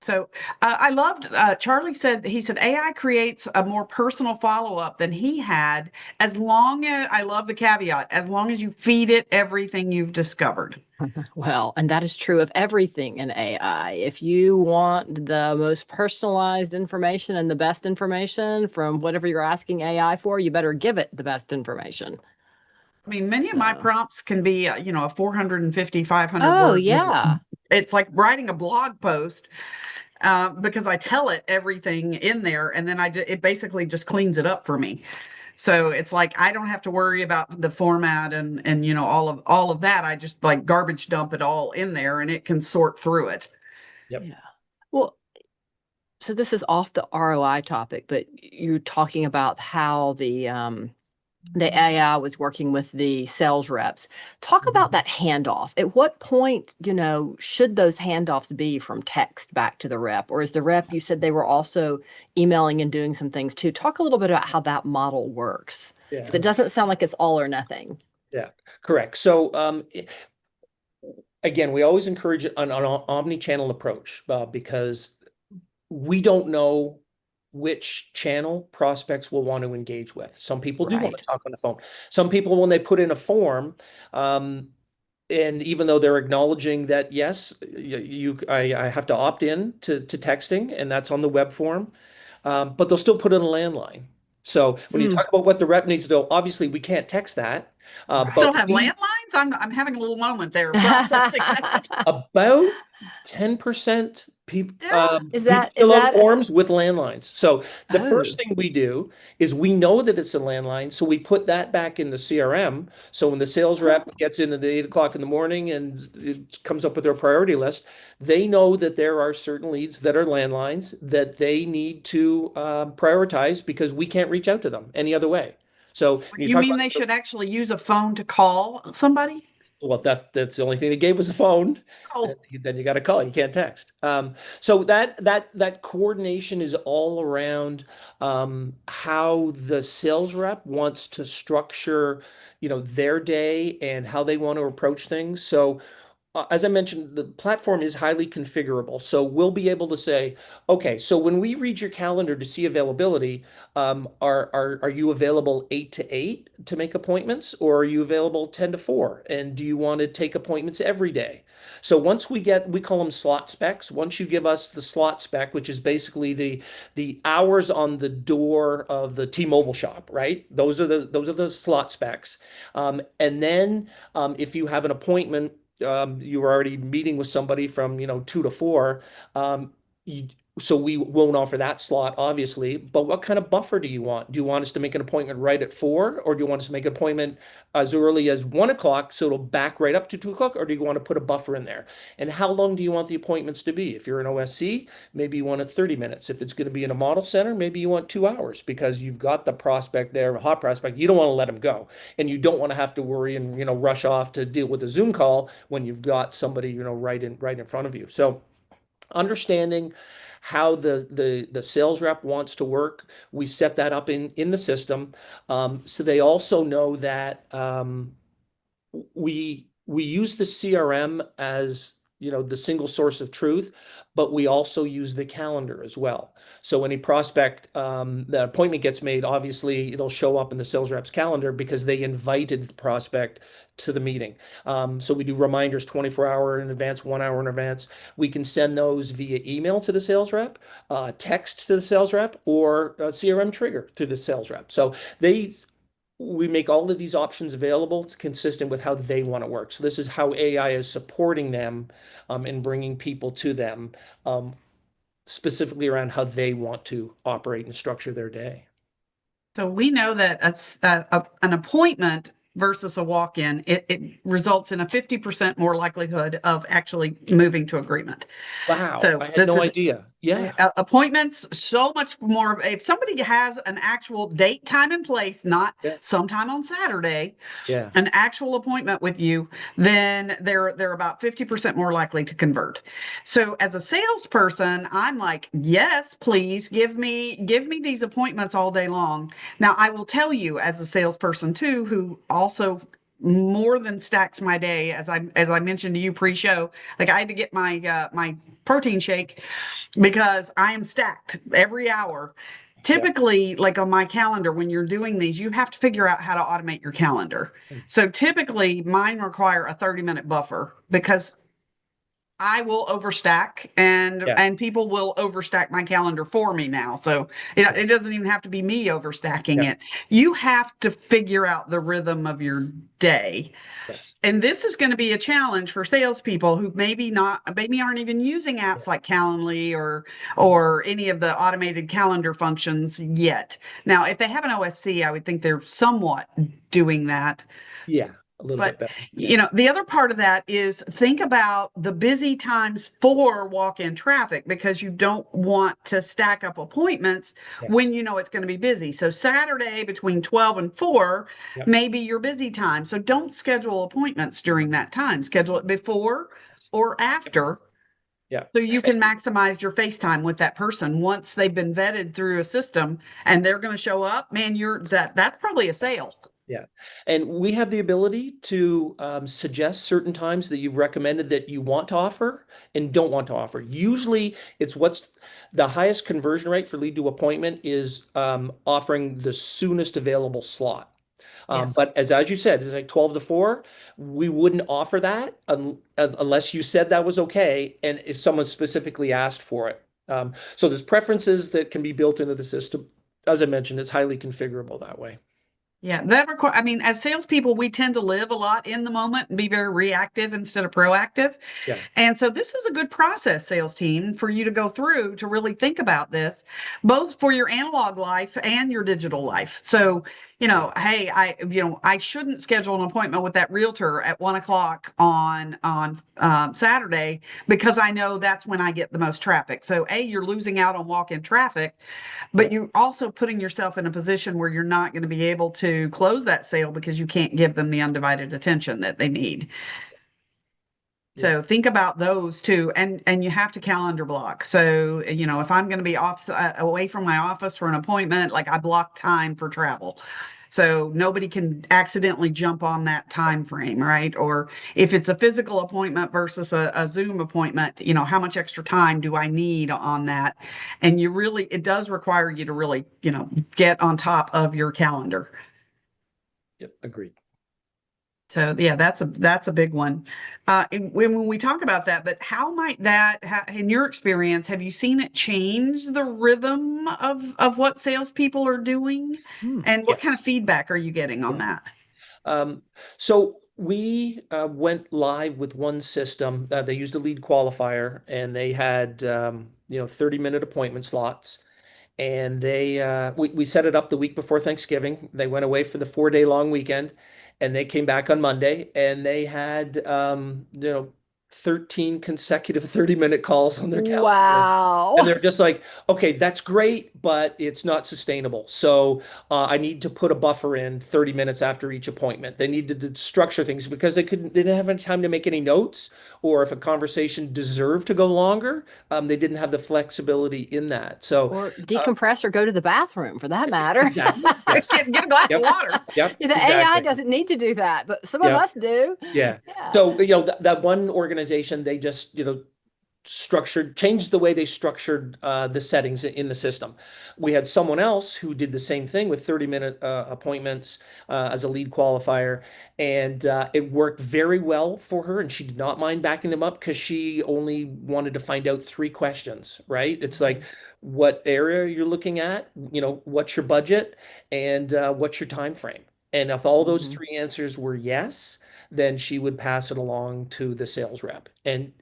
So I loved, Charlie said, he said, AI creates a more personal follow-up than he had, as long as, I love the caveat, as long as you feed it everything you've discovered. Well, and that is true of everything in AI. If you want the most personalized information and the best information from whatever you're asking AI for, you better give it the best information. I mean, many of my prompts can be, a 450, 500 Oh, word. yeah. It's like writing a blog post because I tell it everything in there, and then it basically just cleans it up for me. So it's like I don't have to worry about the format and all of that. I just like garbage dump it all in there, and it can sort through it. Yep. Yeah. Well, so this is off the ROI topic, but you're talking about how the AI was working with the sales reps. Talk about that handoff. At what point, should those handoffs be from text back to the rep? Or is the rep, you said they were also emailing and doing some things too. Talk a little bit about how that model works. Yeah. It doesn't sound like it's all or nothing. Yeah, correct. So again, we always encourage an omni-channel approach because we don't know which channel prospects will want to engage with. Some people do want to talk on the phone. Some people, when they put in a form, and even though they're acknowledging that, yes, I have to opt in to texting, and that's on the web form, but they'll still put in a landline. So when you talk about what the rep needs to do, obviously we can't text that. But still have landlines? I'm having a little moment there processing that. About 10% people Is that fill out forms with landlines. So the first Oh. thing we do is we know that it's a landline, so we put that back in the CRM. So when the sales rep gets in at 8 o'clock in the morning and it comes up with their priority list, they know that there are certain leads that are landlines that they need to prioritize because we can't reach out to them any other way. So You mean they should actually use a phone to call somebody? Well, that's the only thing they gave was a phone. Oh, Then you got to call. You can't text. So that coordination is all around how the sales rep wants to structure, their day and how they want to approach things. So as I mentioned, the platform is highly configurable. So we'll be able to say, okay, so when we read your calendar to see availability, are you available 8 to 8 to make appointments, or are you available 10 to 4? And do you want to take appointments every day? So once we call them slot specs. Once you give us the slot spec, which is basically the hours on the door of the T-Mobile shop, right? Those are the slot specs. And then if you have an appointment, you were already meeting with somebody from 2 to 4. um, you, so we won't offer that slot, obviously, but what kind of buffer do you want? Do you want us to make an appointment right at 4, or do you want us to make an appointment as early as 1 o'clock so it'll back right up to 2 o'clock, or do you want to put a buffer in there? And how long do you want the appointments to be? If you're an OSC, maybe you want it 30 minutes. If it's going to be in a model center, maybe you want 2 hours, because you've got the prospect there, a hot prospect. You don't want to let them go, and you don't want to have to worry and rush off to deal with a Zoom call when you've got somebody right in front of you. So understanding how the sales rep wants to work, we set that up in the system, so they also know that we use the CRM as the single source of truth, but we also use the calendar as well. So any prospect, the appointment gets made, obviously it'll show up in the sales rep's calendar because they invited the prospect to the meeting. So we do reminders 24 hours in advance, 1 hour in advance. We can send those via email to the sales rep, text to the sales rep, or a CRM trigger to the sales rep. So we make all of these options available. It's consistent with how they want to work. So this is how AI is supporting them and bringing people to them, specifically around how they want to operate and structure their day. so we know that an appointment versus a walk-in, it results in a 50% more likelihood of actually moving to agreement. Wow, So I had this no is idea. Yeah, appointments so much more. If somebody has an actual date, time, and place, not yeah, sometime on Saturday, yeah, an actual appointment with you, then they're about 50% more likely to convert. So as a salesperson, I'm like, yes, please give me these appointments all day long. Now I will tell you, as a salesperson too, who also more than stacks my day, as I mentioned to you pre-show, like I had to get my protein shake because I am stacked every hour. yeah. Typically, like on my calendar, when you're doing these, you have to figure out how to automate your calendar. So typically mine require a 30-minute buffer because I will overstack, and Yeah, people will overstack my calendar for me now. So it doesn't even have to be me overstacking yeah, it. You have to figure out the rhythm of your day. yes, And this is going to be a challenge for salespeople who maybe aren't even using yeah, apps like Calendly or any of the automated calendar functions yet. Now, if they have an OSC, I would think they're somewhat doing that. yeah, a little bit But better. Yeah, the other part of that is think about the busy times for walk-in traffic, because you don't want to stack up appointments yes, when you know it's going to be busy. So Saturday between 12 and 4 yeah, may be your busy time. So don't schedule appointments during that time. Schedule it before yes, or after, yeah. so you can maximize your face time with that person once they've been vetted through a system and they're going to show up. Man, that's probably a sale. Yeah. And we have the ability to suggest certain times that you've recommended that you want to offer and don't want to offer. Usually it's what's the highest conversion rate for lead to appointment is offering the soonest available slot. Yes. But as you said, it's like 12 to 4. We wouldn't offer that unless you said that was okay and if someone specifically asked for it. So there's preferences that can be built into the system. As I mentioned, it's highly configurable that way. Yeah, I mean, as salespeople, we tend to live a lot in the moment and be very reactive instead of proactive. Yeah. And so this is a good process, sales team, for you to go through to really think about this, both for your analog life and your digital life. So, hey, I shouldn't schedule an appointment with that realtor at 1 o'clock on Saturday because I know that's when I get the most traffic. So, you're losing out on walk-in traffic, Yeah. but you're also putting yourself in a position where you're not going to be able to to close that sale because you can't give them the undivided attention that they need. So think about those too, and you have to calendar block. So, if I'm going to be off away from my office for an appointment, like I block time for travel. So nobody can accidentally jump on that time frame, right? Or if it's a physical appointment versus a Zoom appointment, how much extra time do I need on that? And it does require you to really, get on top of your calendar. Yep, agreed. So yeah, that's a big one. When we talk about that, but how might that, in your experience, have you seen it change the rhythm of what salespeople are doing, and what kind of Yes. feedback are you getting on that? So we went live with one system. They used a lead qualifier, and they had 30-minute appointment slots. And we set it up the week before Thanksgiving. They went away for the 4-day long weekend, and they came back on Monday, and they had 13 consecutive 30-minute calls on their calendar. Wow. And they're just like, okay, that's great, but it's not sustainable. So I need to put a buffer in 30 minutes after each appointment. They needed to structure things because they didn't have any time to make any notes, or if a conversation deserved to go longer, they didn't have the flexibility in that. So Or decompress or go to the bathroom for that matter. exactly. Yes. Get a glass of water. Yep. The Exactly. AI doesn't need to do that, but some of us do. Yeah. Yeah. So, that one organization, they just, changed the way they structured the settings in the system. We had someone else who did the same thing with 30-minute appointments as a lead qualifier, and it worked very well for her, and she did not mind backing them up because she only wanted to find out 3 questions, right? It's like, what area you're looking at, what's your budget, and what's your time frame? And if all those 3 answers were yes, then she would pass it along to the sales rep. And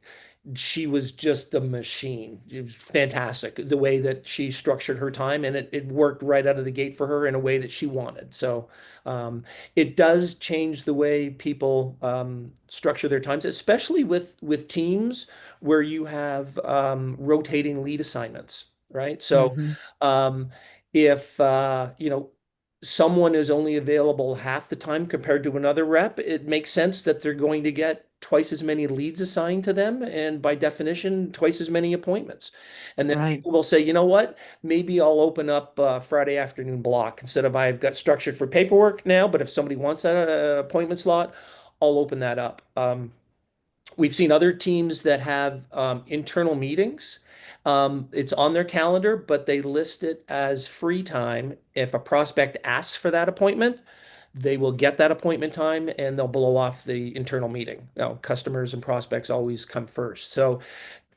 she was just a machine. It was fantastic the way that she structured her time, and it worked right out of the gate for her in a way that she wanted. So it does change the way people structure their times, especially with teams where you have rotating lead assignments, right? So if someone is only available half the time compared to another rep, it makes sense that they're going to get twice as many leads assigned to them, and by definition, twice as many appointments. And then people will say, you know what, maybe I'll open up a Friday afternoon block instead of, I've got structured for paperwork now, but if somebody wants that appointment slot, I'll open that up. We've seen other teams that have internal meetings. It's on their calendar, but they list it as free time. If a prospect asks for that appointment, they will get that appointment time, and they'll blow off the internal meeting. Now, customers and prospects always come first. So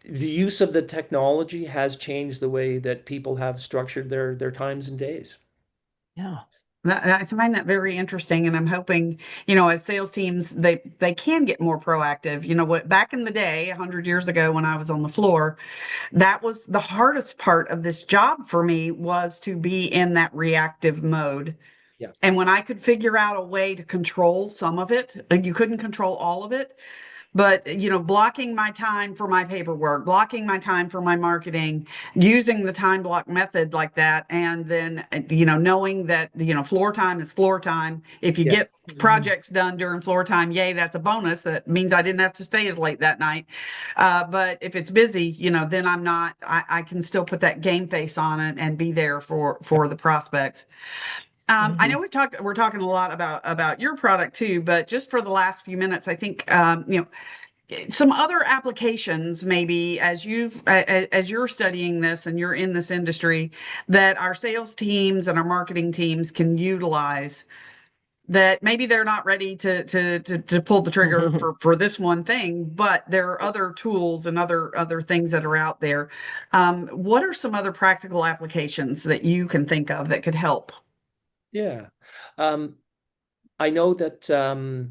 the use of the technology has changed the way that people have structured their times and days. Yeah. I find that very interesting, and I'm hoping, as sales teams, they can get more proactive. Back in the day, 100 years ago, when I was on the floor, that was the hardest part of this job for me, was to be in that reactive mode. Yeah. And when I could figure out a way to control some of it, and you couldn't control all of it, but blocking my time for my paperwork, blocking my time for my marketing, using the time block method like that, and then knowing that floor time is floor time. If you get projects done during floor time, yay, that's a bonus. That means I didn't have to stay as late that night. But if it's busy, then I can still put that game face on it and be there for the prospects. I know we're talking a lot about your product too, but just for the last few minutes, I think some other applications, maybe as you're studying this and you're in this industry, that our sales teams and our marketing teams can utilize, that maybe they're not ready to pull the trigger for this one thing, but there are other tools and other things that are out there. What are some other practical applications that you can think of that could help? Yeah. I know that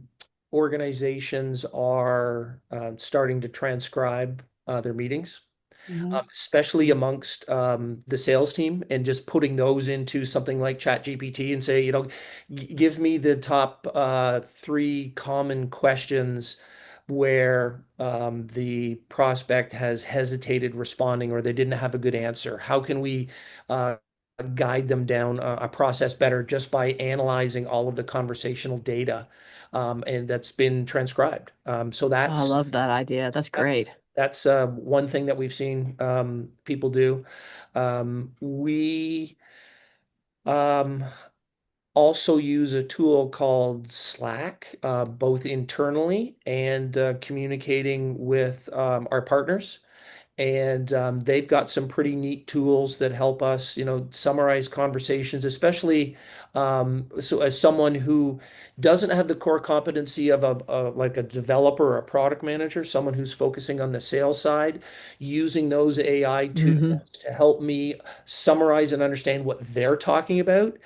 organizations are starting to transcribe their meetings, especially amongst the sales team, and just putting those into something like ChatGPT and say, give me the top 3 common questions where the prospect has hesitated responding, or they didn't have a good answer. How can we guide them down a process better just by analyzing all of the conversational data, and that's been transcribed. So I love that idea. That's that's great. that's one thing that we've seen people do. We um, also use a tool called Slack, both internally and communicating with our partners. And they've got some pretty neat tools that help us, summarize conversations, especially so as someone who doesn't have the core competency of like a developer or a product manager, someone who's focusing on the sales side, using those AI tools Hmm. to help me summarize and understand what they're talking about.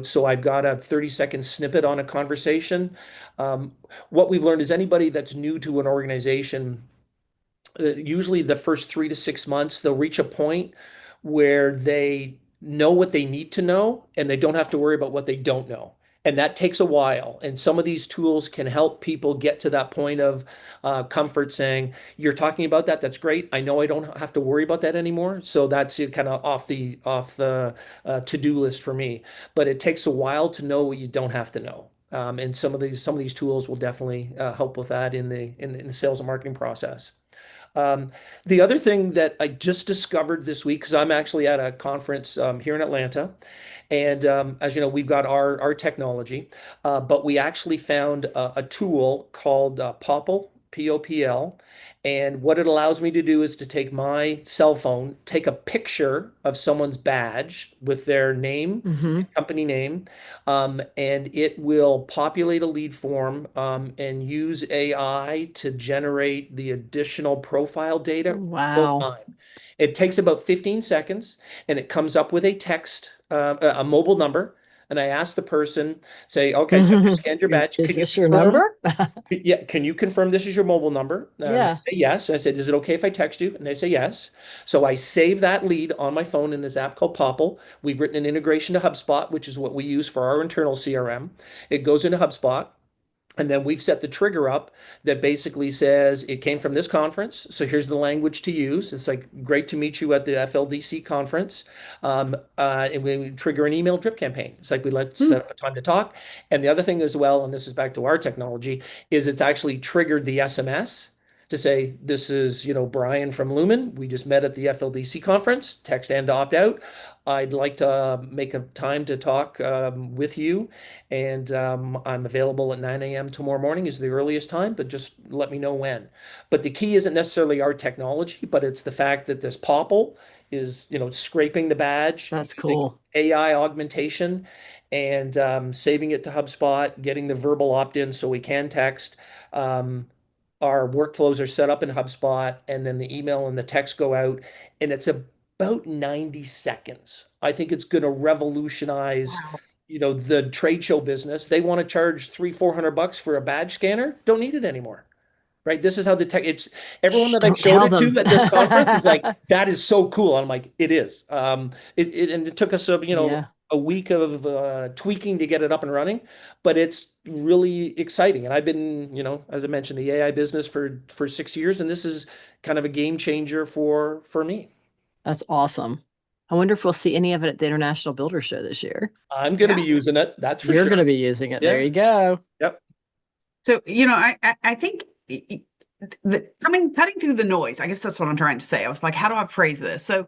So I've got a 30-second snippet on a conversation. Um, what we've learned is anybody that's new to an organization, usually the first 3 to 6 months, they'll reach a point where they know what they need to know and they don't have to worry about what they don't know. And that takes a while. And some of these tools can help people get to that point of comfort saying, you're talking about that. That's great. I know I don't have to worry about that anymore. So that's it, kind of off the to-do list for me. But it takes a while to know what you don't have to know. And some of these tools will definitely help with that in the sales and marketing process. Um, the other thing that I just discovered this week, because I'm actually at a conference here in Atlanta, and as you know, we've got our technology, but we actually found a tool called Popl, Popl, and what it allows me to do is to take my cell phone, take a picture of someone's badge with their name, Hmm. company name, and it will populate a lead form and use AI to generate the additional profile data real Wow. time. It takes about 15 seconds and it comes up with a text, a mobile number. And I ask the person, say, okay, so I just scanned your badge. Is Can you this your confirm? number? Yeah, can you confirm this is your mobile number? They Yeah. say yes. I said, is it okay if I text you? And they say yes. So I save that lead on my phone in this app called Popl. We've written an integration to HubSpot, which is what we use for our internal CRM. It goes into HubSpot. And then we've set the trigger up that basically says it came from this conference. So here's the language to use. It's like, great to meet you at the FLDC conference. And we trigger an email drip campaign. It's like, we let's Hmm. set up a time to talk. And the other thing as well, and this is back to our technology, is it's actually triggered the SMS to say, this is, Brian from Lumen. We just met at the FLDC conference, text and opt out. I'd like to make a time to talk with you, and I'm available at 9 a.m. tomorrow morning is the earliest time, but just let me know when. But the key isn't necessarily our technology, but it's the fact that this Popl is, scraping the badge, That's using cool. AI augmentation, and saving it to HubSpot, getting the verbal opt-in so we can text. Um, our workflows are set up in HubSpot, and then the email and the text go out, and it's about 90 seconds. I think it's going to revolutionize, Wow. the trade show business. They want to charge 300-400 bucks for a badge scanner. Don't need it anymore. Right. This is how the tech, it's everyone Shh, that I've don't showed tell it them. to at this conference is like, that is so cool. I'm like, it is. And it took us Yeah, a week of tweaking to get it up and running, but it's really exciting. And I've been, as I mentioned, the AI business for 6 years, and this is kind of a game changer for me. that's awesome. I wonder if we'll see any of it at the International Builder Show this year. I'm going to Yeah. be using it. That's for You're sure. going to be using it. There Yeah. you go. Yep. So, I think cutting through the noise, I guess that's what I'm trying to say. I was like, how do I phrase this? So,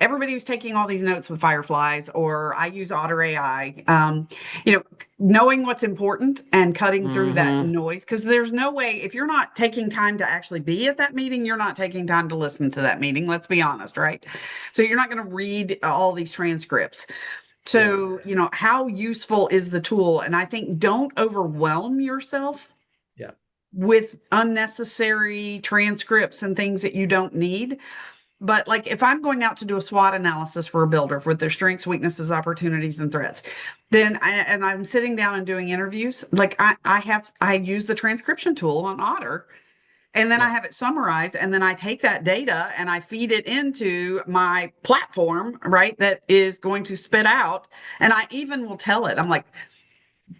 everybody was taking all these notes with Fireflies, or I use Otter AI, knowing what's important and cutting through that Hmm. noise. Because there's no way, if you're not taking time to actually be at that meeting, you're not taking time to listen to that meeting. Let's be honest, right? So you're not going to read all these transcripts. Yeah. So, how useful is the tool? And I think don't overwhelm yourself Yeah. with unnecessary transcripts and things that you don't need. But like if I'm going out to do a SWOT analysis for a builder with their strengths, weaknesses, opportunities, and threats, then I'm sitting down and doing interviews, like I use the transcription tool on Otter, and then I Yeah. have it summarized, and then I take that data and I feed it into my platform, right? That is going to spit out. And I even will tell it, I'm like,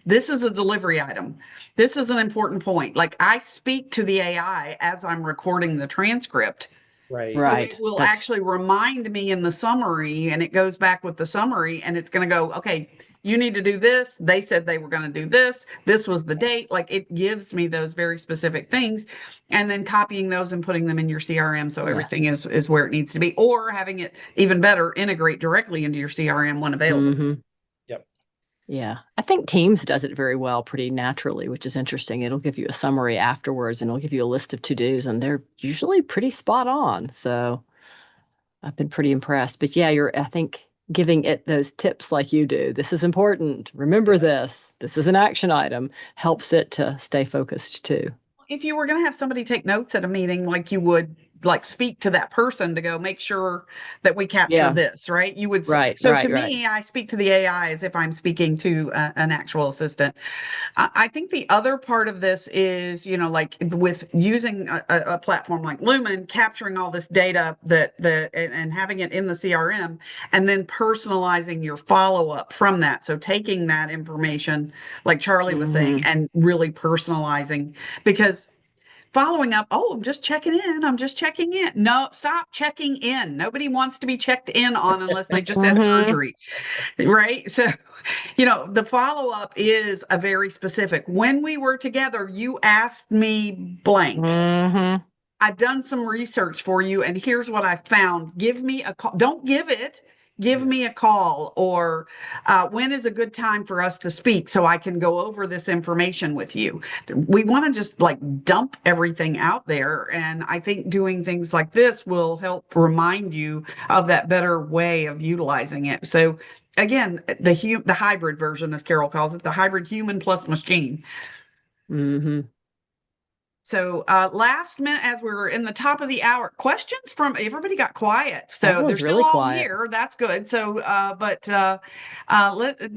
this is a delivery item. This is an important point. Like I speak to the AI as I'm recording the transcript. Right. So Right. it will That's actually remind me in the summary, and it goes back with the summary, and it's going to go, okay, you need to do this. They said they were going to do this. This was the date. Like, it gives me those very specific things, and then copying those and putting them in your CRM so yeah. everything is where it needs to be, or having it even better integrate directly into your CRM when available. Mhm. Yep. Yeah. I think Teams does it very well, pretty naturally, which is interesting. It'll give you a summary afterwards and it'll give you a list of to-dos, and they're usually pretty spot on. So I've been pretty impressed. But yeah, I think giving it those tips like you do, this is important. Remember Yeah. this is an action item, helps it to stay focused too. If you were going to have somebody take notes at a meeting, like you would like speak to that person to go make sure that we capture Yeah. this, right? You would. Right, So to right, right. me, I speak to the AI as if I'm speaking to an actual assistant. I think the other part of this is, like with using a platform like Lumen, capturing all this data and having it in the CRM, and then personalizing your follow up from that. So taking that information, like Charlie was saying, Mhm. and really personalizing, because following up, oh, I'm just checking in. I'm just checking in. No, stop checking in. Nobody wants to be checked in on unless they just had Mhm. surgery, right? So, the follow up is a very specific. When we were together, you asked me blank. Mhm. I've done some research for you, and here's what I found. Give me a call. Don't give it. Give Yeah. me a call, or when is a good time for us to speak so I can go over this information with you. We want to just like dump everything out there. And I think doing things like this will help remind you of that better way of utilizing it. So, again, the hybrid version, as Carol calls it, the hybrid human plus machine. Mhm. So, last minute, as we were in the top of the hour, questions from everybody got quiet. So they're Everyone's still really all quiet. here. That's good. So,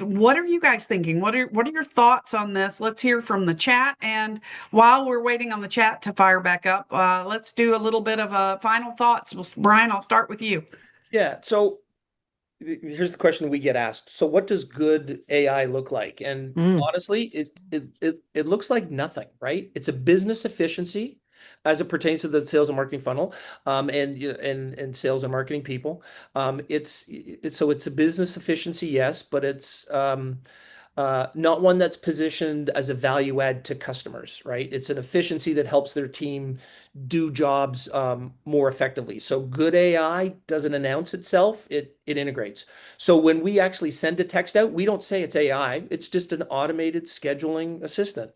what are you guys thinking? What are your thoughts on this? Let's hear from the chat. And while we're waiting on the chat to fire back up, let's do a little bit of final thoughts. Brian, I'll start with you. Yeah. So here's the question we get asked. So what does good AI look like? And Mm. honestly, it looks like nothing, right? It's a business efficiency as it pertains to the sales and marketing funnel, and sales and marketing people. It's a business efficiency, yes, but it's not one that's positioned as a value add to customers, right? It's an efficiency that helps their team do jobs more effectively. So good AI doesn't announce itself, it integrates. So when we actually send a text out, we don't say it's AI, it's just an automated scheduling assistant.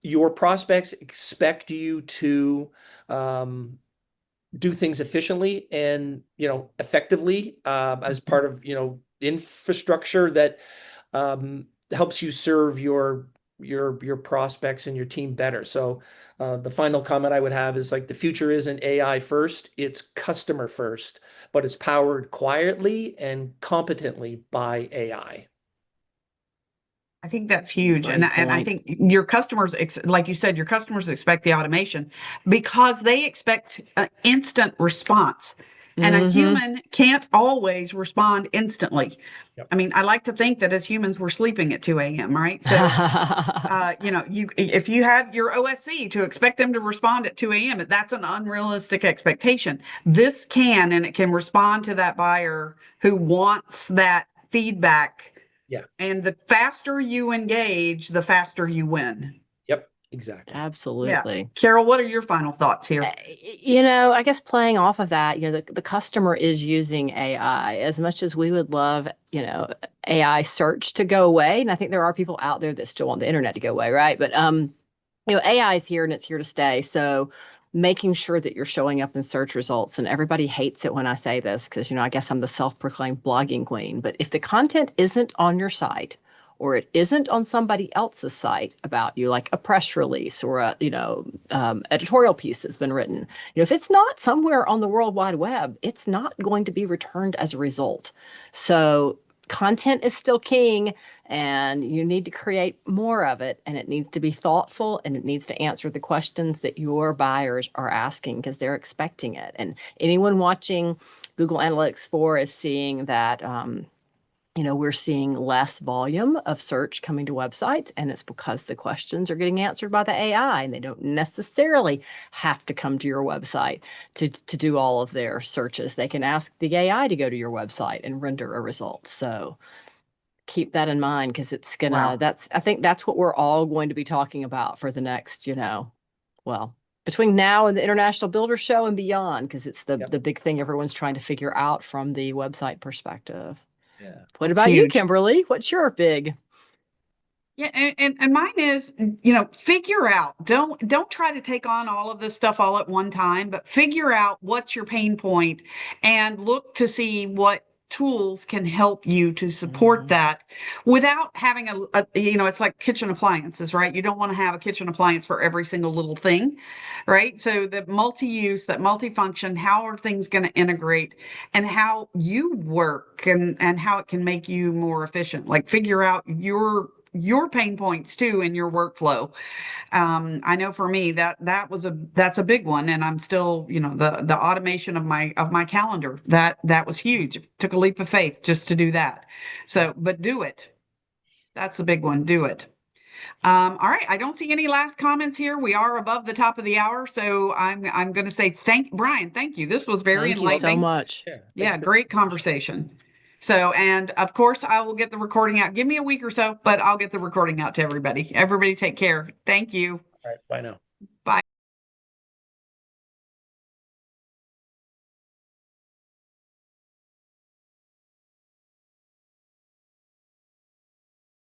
Your prospects expect you to do things efficiently and effectively as part of infrastructure that helps you serve your prospects and your team better. So the final comment I would have is like the future isn't AI first, it's customer first, but it's powered quietly and competently by AI. I think that's huge. And Great I point. think your customers, like you said, your customers expect the automation because they expect an instant response. And a Mhm. human can't always respond instantly. Yep. I mean, I like to think that as humans, we're sleeping at 2 a.m., right? So, if you have your OSC to expect them to respond at 2 a.m., that's an unrealistic expectation. This can, and it can respond to that buyer who wants that feedback, Yeah. and the faster you engage, the faster you win. Yep. Exactly. Yeah. Absolutely. Carol, what are your final thoughts here? I guess playing off of that, the customer is using AI as much as we would love, AI search to go away. And I think there are people out there that still want the internet to go away, right? But AI is here and it's here to stay. So making sure that you're showing up in search results, and everybody hates it when I say this because, I guess I'm the self-proclaimed blogging queen. But if the content isn't on your site, or it isn't on somebody else's site about you, like a press release or a editorial piece that's been written, if it's not somewhere on the World Wide Web, it's not going to be returned as a result. So content is still king, and you need to create more of it, and it needs to be thoughtful, and it needs to answer the questions that your buyers are asking because they're expecting it. And anyone watching Google Analytics 4 is seeing that we're seeing less volume of search coming to websites, and it's because the questions are getting answered by the AI, and they don't necessarily have to come to your website to do all of their searches. They can ask the AI to go to your website and render a result. So keep that in mind, because it's gonna, I think that's what we're all going to be talking about for the next, well, between now and the International Builder Show and beyond, because it's the big thing everyone's trying to figure out from the website perspective. Yeah. What about you, Kimberly? What's your big? Yeah, and mine is, figure out. Don't try to take on all of this stuff all at one time, but figure out what's your pain point and look to see what tools can help you to support that without having it's like kitchen appliances, right? You don't want to have a kitchen appliance for every single little thing, right? So the multi-use, that multifunction, how are things going to integrate, and how you work, and how it can make you more efficient. Like, figure out your pain points too in your workflow. I know for me that's a big one, and I'm still, the automation of my calendar, that was huge. It took a leap of faith just to do that. So, but do it. That's the big one. Do it. All right. I don't see any last comments here. We are above the top of the hour, so I'm going to say Brian. Thank you. This was very enlightening. Thank you so much. Yeah, great conversation. So, and of course, I will get the recording out. Give me a week or so, but I'll get the recording out to everybody. Everybody take care. Thank you. All right. Bye now.